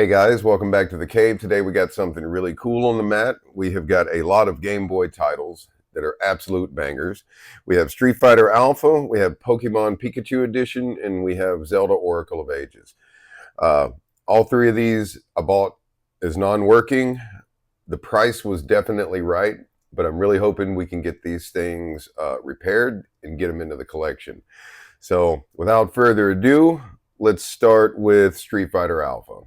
Hey guys, welcome back to the cave. Today we got something really cool on the mat. We have got a lot of Game Boy titles that are absolute bangers. We have Street Fighter Alpha, we have Pokemon Pikachu Edition, and we have Zelda Oracle of Ages. All three of these I bought as non-working. The price was definitely right, but I'm really hoping we can get these things repaired and get them into the collection. So without further ado, let's start with Street Fighter Alpha.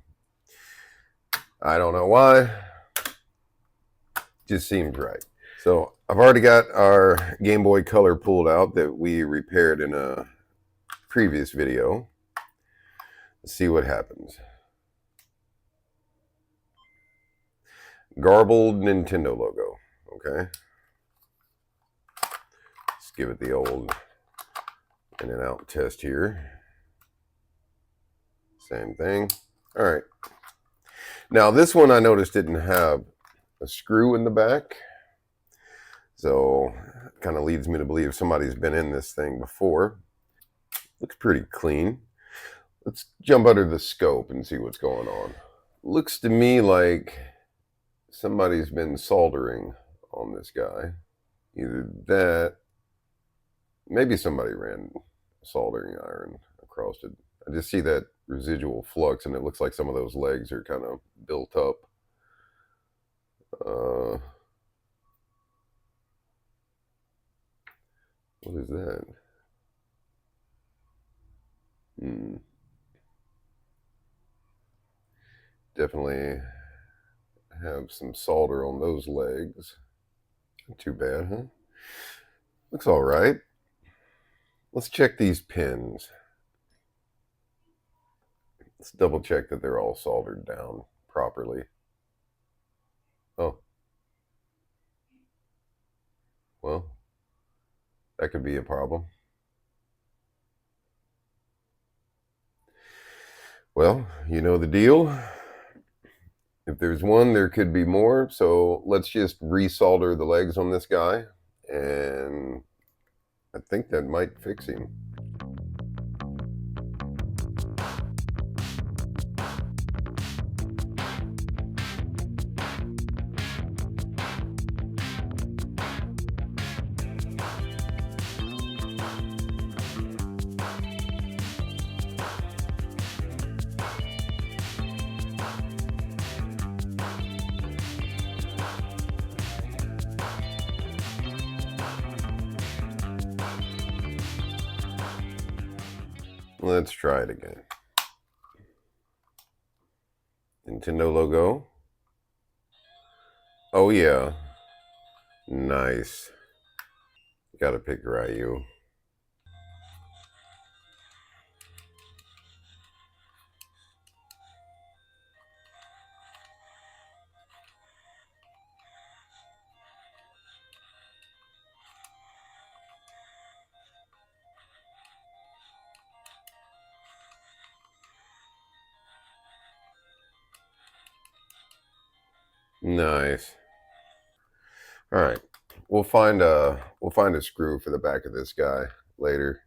I don't know why. Just seems right. So I've already got our Game Boy Color pulled out that we repaired in a previous video. Let's see what happens. Garbled Nintendo logo. Okay. Let's give it the old in and out test here. Same thing. All right. Now this one I noticed didn't have a screw in the back. So it kind of leads me to believe somebody's been in this thing before. Looks pretty clean. Let's jump under the scope and see what's going on. Looks to me like somebody's been soldering on this guy. Either that, maybe somebody ran a soldering iron across it. I just see that residual flux and it looks like some of those legs are kind of built up. What is that? Definitely have some solder on those legs. Not too bad, huh? Looks all right. Let's check these pins. Let's double check that they're all soldered down properly. Oh. Well, that could be a problem. Well, you know the deal. If there's one, there could be more. So let's just resolder the legs on this guy. And I think that might fix him. Let's try it again. Nintendo logo. Oh yeah. Nice. Gotta pick Ryu. Nice. All right. We'll find a screw for the back of this guy later.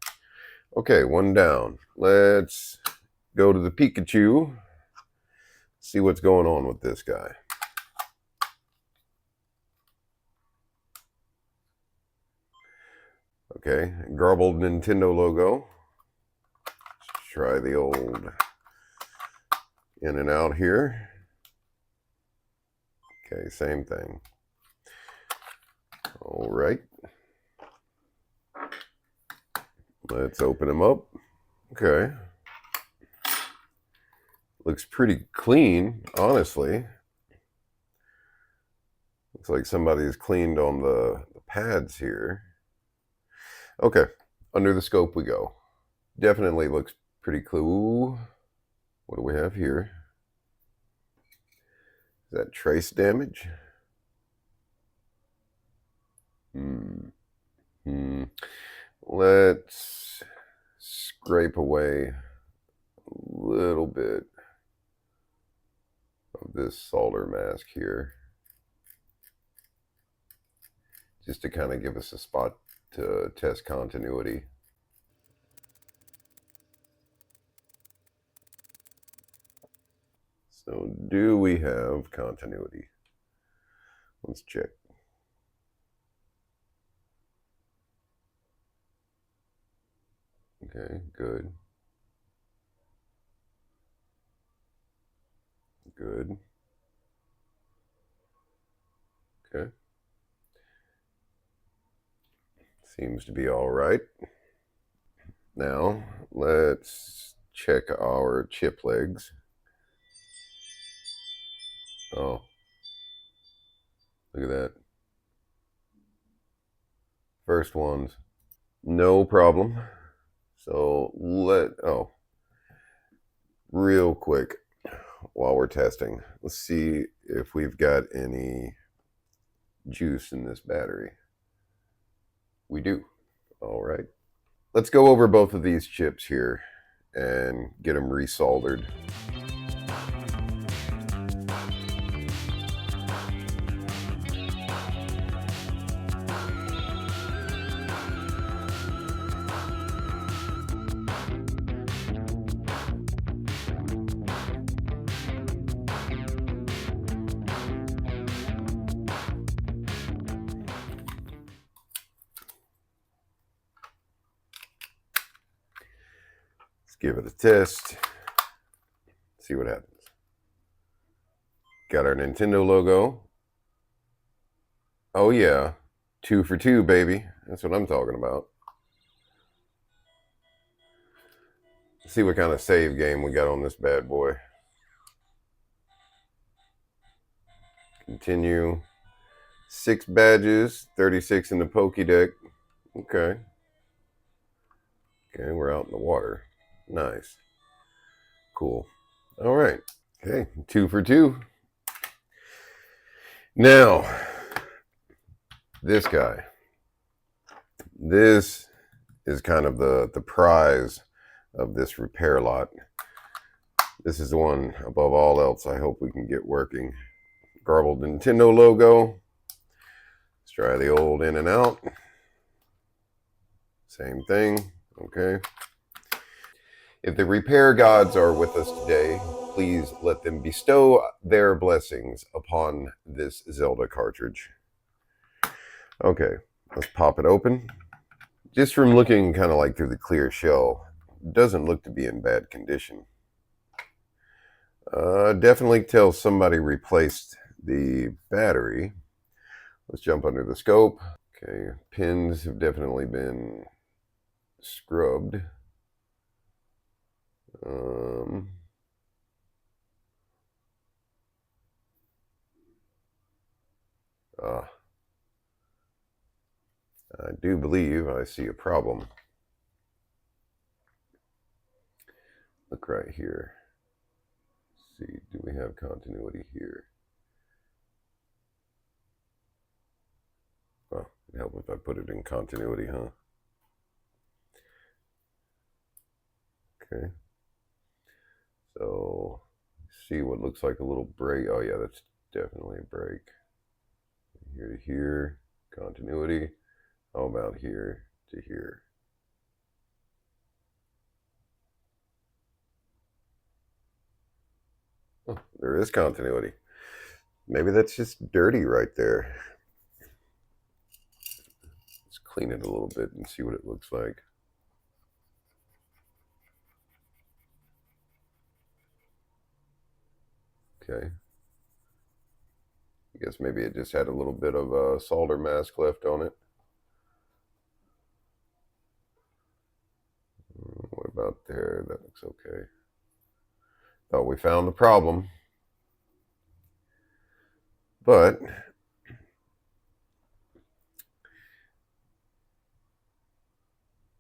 Okay, one down. Let's go to the Pikachu. See what's going on with this guy. Okay, garbled Nintendo logo. Let's try the old in and out here. Okay, same thing. All right. Let's open him up. Okay. Looks pretty clean, honestly. Looks like somebody's cleaned on the pads here. Okay, under the scope we go. Definitely looks pretty cool. What do we have here? Is that trace damage? Let's scrape away a little bit of this solder mask here, just to kind of give us a spot to test continuity. So do we have continuity? Let's check. Okay, good. Good. Okay. Seems to be all right. Now, let's check our chip legs. Oh, look at that. First ones, no problem. So real quick, while we're testing, let's see if we've got any juice in this battery. We do. All right. Let's go over both of these chips here and get them resoldered. Give it a test, see what happens. Got our Nintendo logo. Oh yeah, 2 for 2, baby. That's what I'm talking about. Let's see what kind of save game we got on this bad boy. Continue. 6 badges, 36 in the Pokédex. Okay. Okay, we're out in the water. Nice. Cool. All right. Okay, 2 for 2. Now, this guy. This is kind of the prize of this repair lot. This is the one above all else I hope we can get working. Garbled Nintendo logo. Let's try the old in and out. Same thing. Okay. If the repair gods are with us today, please let them bestow their blessings upon this Zelda cartridge. Okay, let's pop it open. Just from looking kind of like through the clear shell, it doesn't look to be in bad condition. Definitely tells somebody replaced the battery. Let's jump under the scope. Okay, pins have definitely been scrubbed. I do believe I see a problem. Look right here. Let's see, do we have continuity here? Well, it'd help if I put it in continuity, huh? Okay. So, see what looks like a little break. Oh yeah, that's definitely a break. Here to here, continuity. How about here to here? Oh, there is continuity. Maybe that's just dirty right there. Let's clean it a little bit and see what it looks like. Okay. I guess maybe it just had a little bit of a solder mask left on it. What about there? That looks okay. Thought we found the problem. But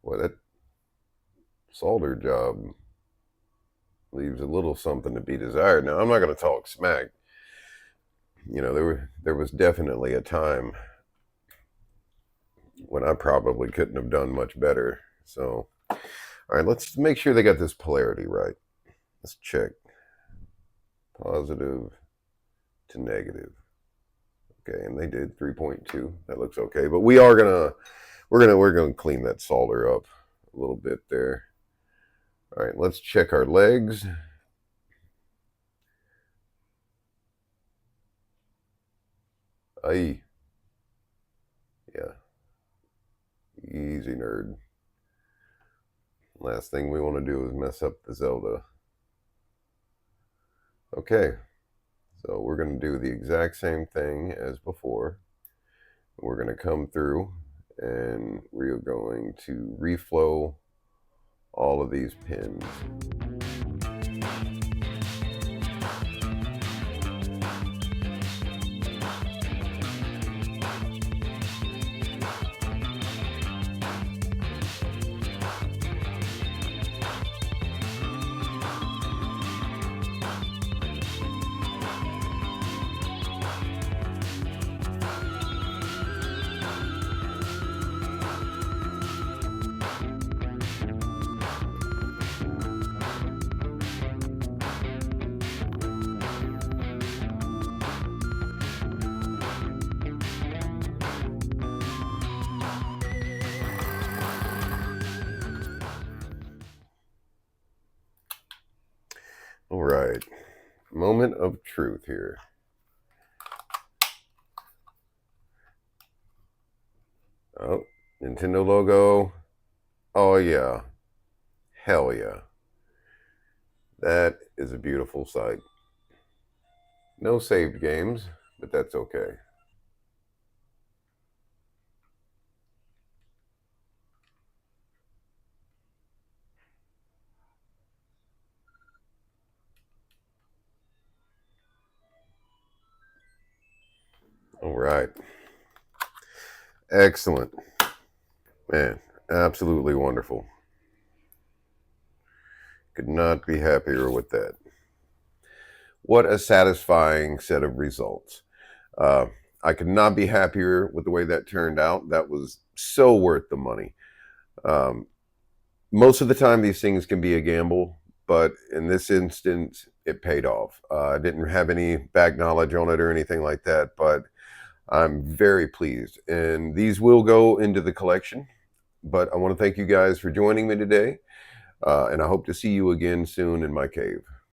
well, that solder job leaves a little something to be desired. Now, I'm not going to talk smack. You know, there was definitely a time when I probably couldn't have done much better. So, all right, let's make sure they got this polarity right. Let's check. Positive to negative. Okay, and they did 3.2. That looks okay. But we're gonna clean that solder up a little bit there. All right, let's check our legs. Aye. Yeah. Easy, nerd. Last thing we want to do is mess up the Zelda. Okay. So we're going to do the exact same thing as before. We're going to come through and we're going to reflow all of these pins. All right, moment of truth here. Oh, Nintendo logo. Oh yeah, hell yeah. That is a beautiful sight. No saved games, but that's okay. All right. Excellent. Man, absolutely wonderful. Could not be happier with that. What a satisfying set of results. I could not be happier with the way that turned out. That was so worth the money. Um, most of the time, these things can be a gamble, but in this instance, it paid off. I didn't have any back knowledge on it or anything like that, but I'm very pleased. And these will go into the collection. But I want to thank you guys for joining me today. And I hope to see you again soon in my cave.